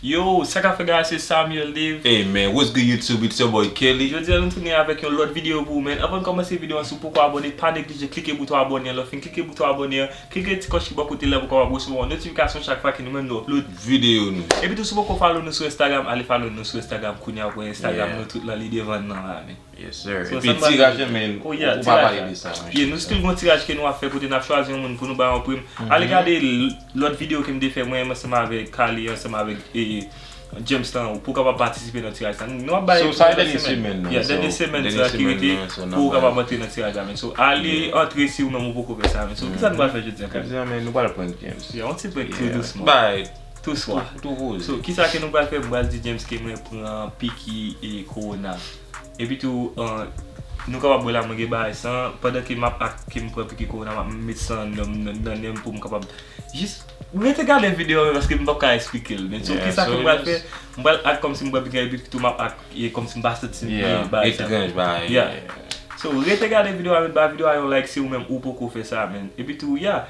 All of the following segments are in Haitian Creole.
Yo, ça qu'a fait gars, c'est Samuel Dave. Hey man, what's good YouTube? It's your boy Kelly. Je dis à nous tourner avec une autre vidéo pour vous, man. Avant de commencer la vidéo, si vous pouvez abonner, pas négliger, cliquez le bouton abonner, là, cliquez le bouton abonner, cliquez le petit coche qui va côté là pour recevoir une notification chaque fois que nous même nous upload Vidéo nous. Et puis tout si vous pouvez follow nous sur Instagram, allez follow nous sur Instagram, Kounia pour Instagram, nous tout là, les devant là, man. Yes sir. So, Et puis tirage, man. Oh yeah, On va parler de ça. Yeah, nous still un tirage que nous avons fait pour nous choisir un monde pour nous battre en prime. Allez regarder l'autre vidéo que me fait moi ensemble avec Kali, ensemble avec James Town pour capable participer dans le tirage. Nous avons So ça dernière semaine. Yeah, dernière semaine ça qui était pour capable entrer dans le tirage. So allez entrer si vous même vous pouvez faire ça. So qu'est-ce que nous va faire je dis Kali? Nous va prendre James. Yeah, on type tout doucement. Bye. Tout soir. Tout rose. So qui ça que nous va faire? Moi dit James qui me prend Piki et Corona. Et puis tout nous capable la manger bail sans pendant que m'a qui me prend Piki Corona m'a mettre ça dans pour me capable juste mais regarder la vidéo parce que je ne peux pas expliquer. Mais so, qui ça que je vais faire? Je vais faire comme si je vais faire tout ma comme si je vais étrange, yeah. So, regarder la vidéo avec la vidéo à like si ou même ou pour faire ça. Et puis tout, yeah.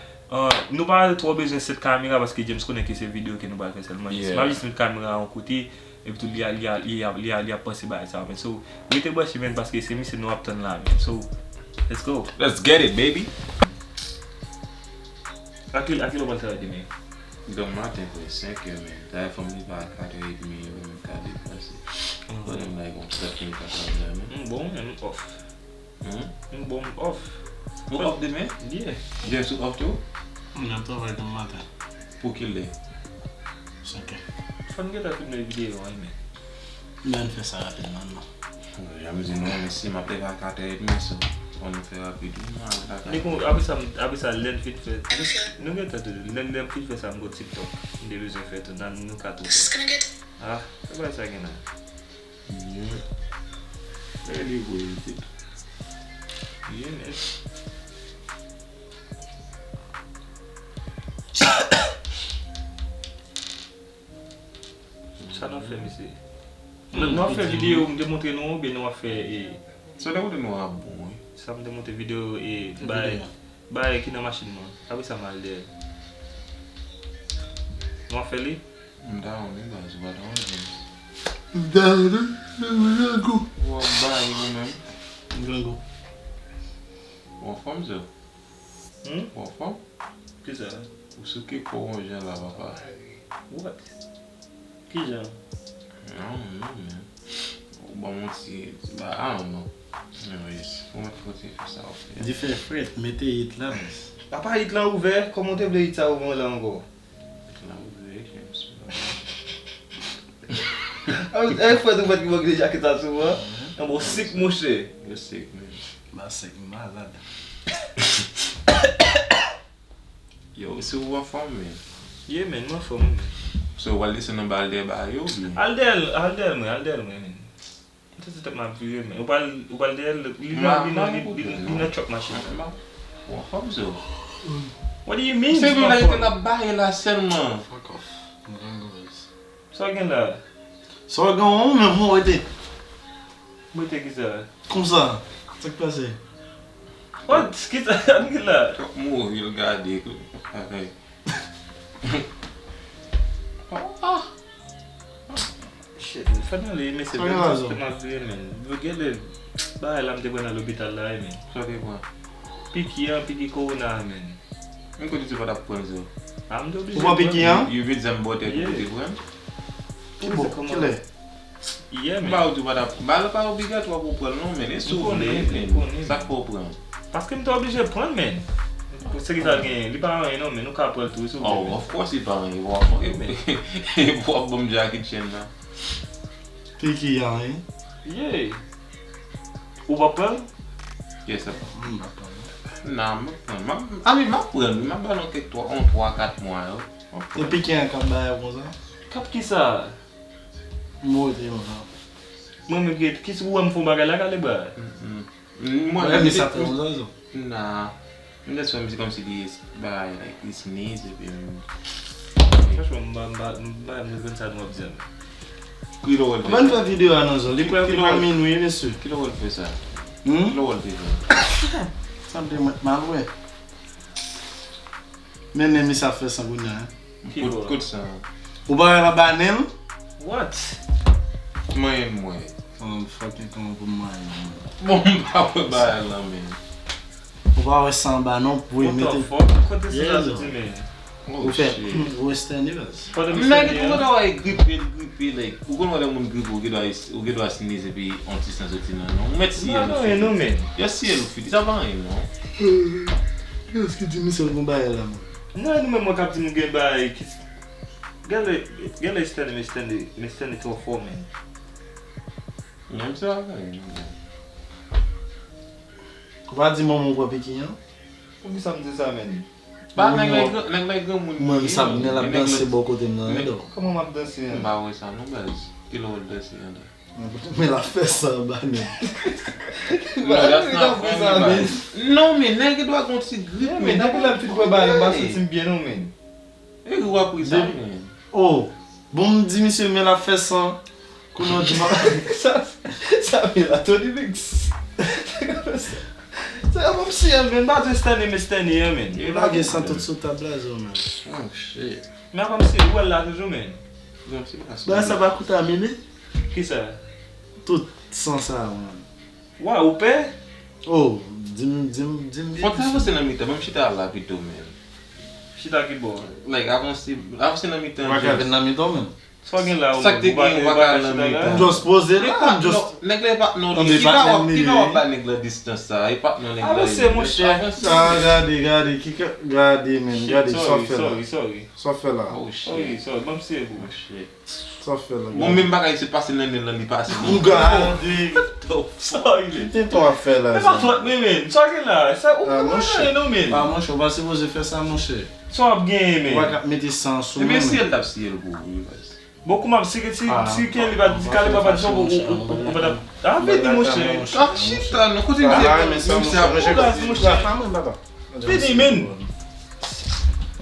Nous pas trop besoin de cette caméra parce que James connaît que c'est vidéo que nous allons faire seulement. Je vais juste mettre la caméra en côté et puis tout, il y a possible ça. So, regardez parce que c'est mis nous obtenir là. So, let's go. Let's get it, baby. Aquilo vai ser de mim. Então, Martin foi 5 man. Daí fomos para cá, eu ia me ficar de classe. But I'm like, I'm stuck in the man. Bom, off. Bom, off. You off the man? Yeah. James, you off too? Não estou vai do mata. Por que ele? Só que. Fan que tá filmando vídeo aí, man. Não fez ça rapidement. Já me disse, não, mas sim, mas pegar a carta aí, mas on fait rapidement. Nico, après ça, l'en fit fait. Nous avons l'en fit fait ça sur TikTok. Des besoins fait dans nous quatre. Ah, c'est pas ça qu'il a. Very good. Yeah, man. Ça nous fait ici. Nous avons fait vidéo, nous démontrer nous, bien nous avons fait. So that would know bon. Ça me démontre vidéo et bah qui dans machine moi. Après ça mal de. Moi fait lui. Down, je vais Down, go. Ou bye même. Go. Ou femme ça. Ou femme. Qu'est-ce ça? Ou ce qui courant gens là papa. What? Qui genre? Non, man. Bon, I don't know. Anyways, on va faire ça. Different fret, mettez it là. Papa, il l'a ouvert. Comment tu veux dire ça ouvert là encore? Il faut que tu vas déjà que ça souvent. Un bon sick mouche. Le sick man. Bah c'est malade. Yo, c'est où on forme man? Yeah man, moi forme. So while listening about there by you. Aldel man. C'est ma vie man. On parle d'elle, il n'a chop machine. Ou forme ça. What do you mean? C'est vrai que la baille là seulement. Fuck off. Ça gagne là. Só ganhou mesmo, vou ter. Moi t'es qui ça? Como ça? Ça que passé? What? Qu'est-ce que ça gagne là? Moi, il regarde que Shit, finally, mais c'est bien, ma vie man. Regarde bah là me dévoile à l'hôpital là man. ça fait quoi? Piki corona man. On peut dire pas prendre ça. I'm the Vous va piquer hein? You veux them botter pour prendre? Quel est? Yeah man. Bah tu vas pas pas obligatoire pour prendre non mais les souvent ça faut prendre. Parce que je suis obligé de prendre man. Pour ce qui ça gagne, les parents non mais nous capable tout ça. Oh, of course il parle, il voit bon jacket chaîne là. Piqué hein? Yeah. Ou pas prendre? Yes, ça. Non, mais ma prendre, ma ballon que 3-4 mois. Et piqué un cap derrière comme ça? Cap qui ça? Moi t'es là. Moi me get qui se me font bagarre là bas. Moi mais ça fait ça. Non. Mais ça c'est comme si dit bah like this sneeze et puis Franchement, je vais ça de moi bien. qui le fait. Bonne fois vidéo à nous, les premières minuit monsieur. Qui le fait ça? Qui le fait ça? Ça me dit mal ouais. Mais ça fait ça bonne hein. Coup de ça. Ou ba la banane? What? Mwen. Fucking come pour moi. Bon, pa wè ba la men. Ou pa wè samba non pou What the mettre. fuck? Kote se Yeah, la no. zoti men? Oh Ou fait shit. Western Universe. Kote mi Like, se ou gwa wè gripe, like, ou gwa wè moun gripe, ou gwa sneeze pi anti-sans zoti nan, non? Ou met si Non, non, non, men. Ya si el ou fiti, sa van yon, non? Qu'est-ce que tu me sais qu'on baille là? Non, nou men mwen kap di nou gen bay ki... Gale stende to for men. Mwen se wak yon. Ou pa di moun kwa piki yon? Ou mi sa mdi sa men? Ba, nèg lay gen moun. Mwen sa mwen la danse bo kote mnan do. Koman map dansi yan? Ba wè sa, non bez. Kilo wè danse yon da. Men la fè sa ba men. No, that's not funny, man. No, man, nèg do a gon si grip, Yeah, man. men, dapi la fit kwa bay an basi tim bien nou men. E gwa wap pou sa, man. Oh, bon me di monsieur men la fè sa. Konon di ma. Sa men la Tony Mix. Sa yon map si yan men, ba te stende me stende yan men. E la gen san tout sou tabla zo men. Oh, shit. Men map si, ou el la toujou men? Jom si bas. Ba sa ba koute a mene? Ki sa? Tout sans sa man. Wa, ou pe? Oh, dim Fon ta avose nan mita, mwen chita la pito, man. Chita ki bo. Like, avose nan mita. Wak avè nan mi do men. So gen la ou Sak te gen waka nan mi ta. Just pose la, just... Nèg la pat non. Non, mais Ki pas ka nan wap mi. ba nèg la distance sa. E pat non nèg la. Avose mon cher. Ah, gade, gade men, gade, so fè la. Sorry. So fè la, Oh, Sorry, shit. mam si Oh, shit. so fè la. Bon, men bagay se pase nan li pase. Ou gade, Sorry. ten to a fè la. E pa flot men men. So gen la. Sa ou Ah, mon pa cher. nan nou men. Pa mon chè, ou ba se pose fè sa mon chè. So ap gen men. Wak ap mette san sou E men men. si el tap si el pou. Boku map si Ah, ken li ba di kale ba ba di ou ba da. Ah, vedi mon cher. Ah, shit, non. Kote Ah, men sa mon chè, mse mon chè. Vedi men.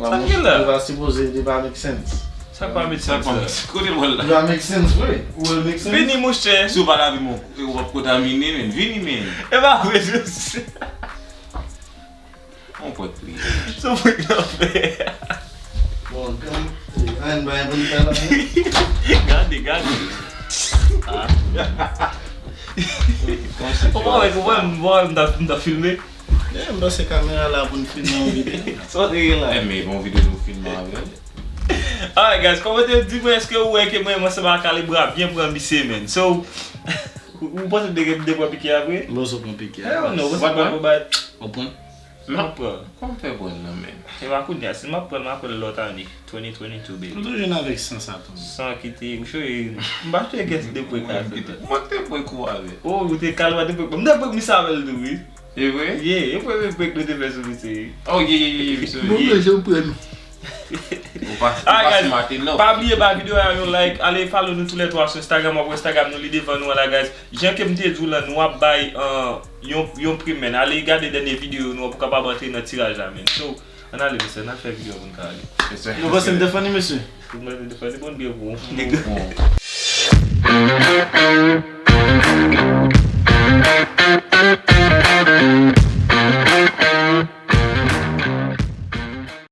Sa gen la. Ou ba se pose, di ba make sense. Sa pa met Sa sa. kote wala. Di ba make sense, wey. Ou will make sense. Vedi mon cher. Sou pa la vi moun, ou wap kontamine men, vini men. E ba vedi. On pot pri. So pou yon fe. Bon, kom, an ba yon bon fè la men. Gade. Ou mda filme. E, mba se kamera la pou n'film nan vide. So gen la. E men, bon video nou film avè. Alright guys, komente di mwen eske ou weke mwen se ba kalibra bien pou ambise men. So, ou pote de kwa piki apwe? Lo so kon pike. Hell no, what's up about? Opon? Ma pre. Kom fe bon nan men. E wakoun ya, si ma pre lot ani. 2022 baby. Lo jen avèk sans aton. San kite, ou show mba te get depo ka. Mwen te pou kou avè. Oh, ou te kalwa depo. Mda pek mi savel do we. E vwe? Yeah, e pou pek do depo so we. Oh, ye, viso. jen pren. Ou pa Alright si mate guys, nou. pa bliye ba video a yon like, ale follow nou tout les trois sur Instagram ou Instagram nou li devan nou la guys. Jen ke mte djou la nou ap bay yon prim men, ale gade dene video nou ap kapab ante nan tiraj la men. So, an ale mese, nan fe video kon ka ale. Nou ba se mdefani mese? Mwen te defani bon biye pou. Bon.